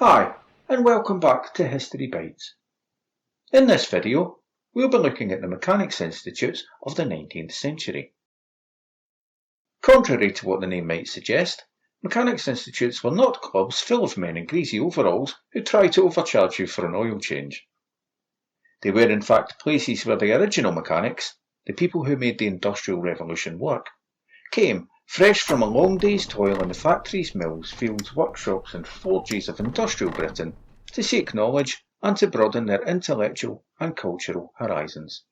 Hi, and welcome back to History Bites. In this video, we'll be looking at the Mechanics Institutes of the 19th century. Contrary to what the name might suggest, Mechanics Institutes were not clubs full of men in greasy overalls who try to overcharge you for an oil change. They were in fact places where the original mechanics, the people who made the Industrial Revolution work, came fresh from a long day's toil in the factories, mills, fields, workshops and forges of industrial Britain to seek knowledge and to broaden their intellectual and cultural horizons.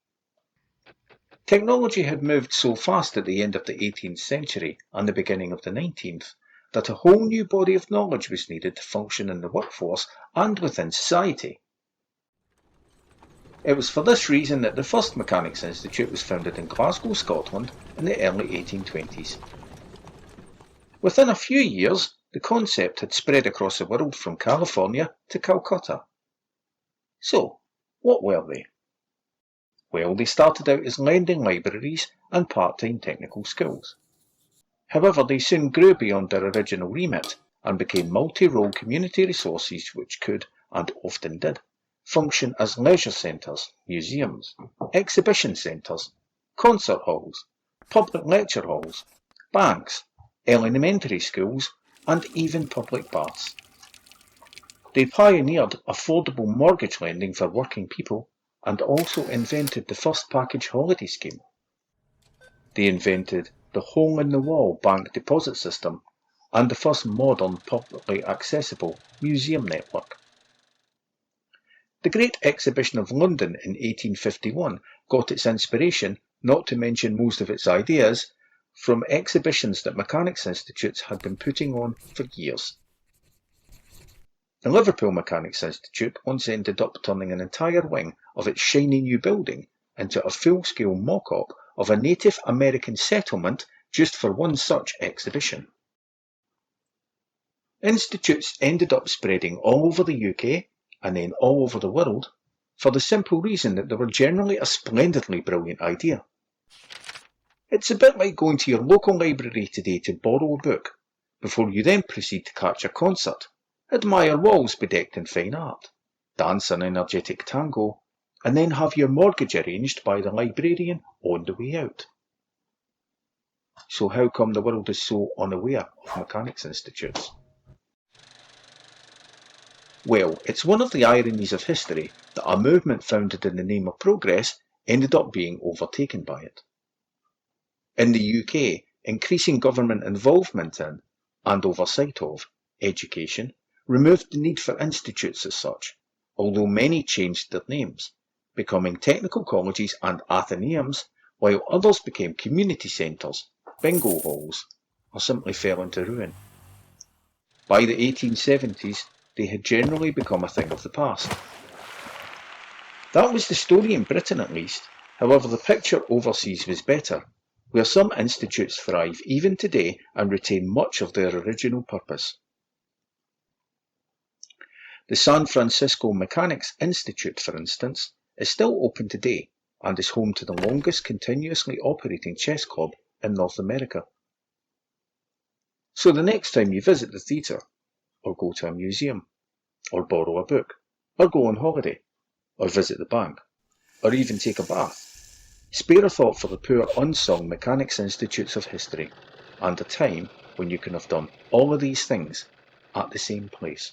Technology had moved so fast at the end of the 18th century and the beginning of the 19th that a whole new body of knowledge was needed to function in the workforce and within society. It was for this reason that the first Mechanics Institute was founded in Glasgow, Scotland in the early 1820s. Within a few years, the concept had spread across the world from California to Calcutta. So, what were they? Well, they started out as lending libraries and part-time technical schools. However, they soon grew beyond their original remit and became multi-role community resources which could, and often did, function as leisure centres, museums, exhibition centres, concert halls, public lecture halls, banks, elementary schools, and even public baths. They pioneered affordable mortgage lending for working people and also invented the first package holiday scheme. They invented the hole-in-the-wall bank deposit system and the first modern publicly accessible museum network. The Great Exhibition of London in 1851 got its inspiration, not to mention most of its ideas, from exhibitions that Mechanics Institutes had been putting on for years. The Liverpool Mechanics Institute once ended up turning an entire wing of its shiny new building into a full-scale mock-up of a Native American settlement just for one such exhibition. Institutes ended up spreading all over the UK and then all over the world for the simple reason that they were generally a splendidly brilliant idea. It's a bit like going to your local library today to borrow a book, before you then proceed to catch a concert, admire walls bedecked in fine art, dance an energetic tango, and then have your mortgage arranged by the librarian on the way out. So how come the world is so unaware of Mechanics Institutes? Well, it's one of the ironies of history that a movement founded in the name of progress ended up being overtaken by it. In the UK, increasing government involvement in, and oversight of, education removed the need for institutes as such, although many changed their names, becoming technical colleges and athenaeums, while others became community centres, bingo halls, or simply fell into ruin. By the 1870s, they had generally become a thing of the past. That was the story in Britain at least. However, the picture overseas was better, where some institutes thrive even today and retain much of their original purpose. The San Francisco Mechanics Institute, for instance, is still open today and is home to the longest continuously operating chess club in North America. So the next time you visit the theatre, or go to a museum, or borrow a book, or go on holiday, or visit the bank, or even take a bath, spare a thought for the poor unsung Mechanics Institutes of history, and a time when you can have done all of these things at the same place.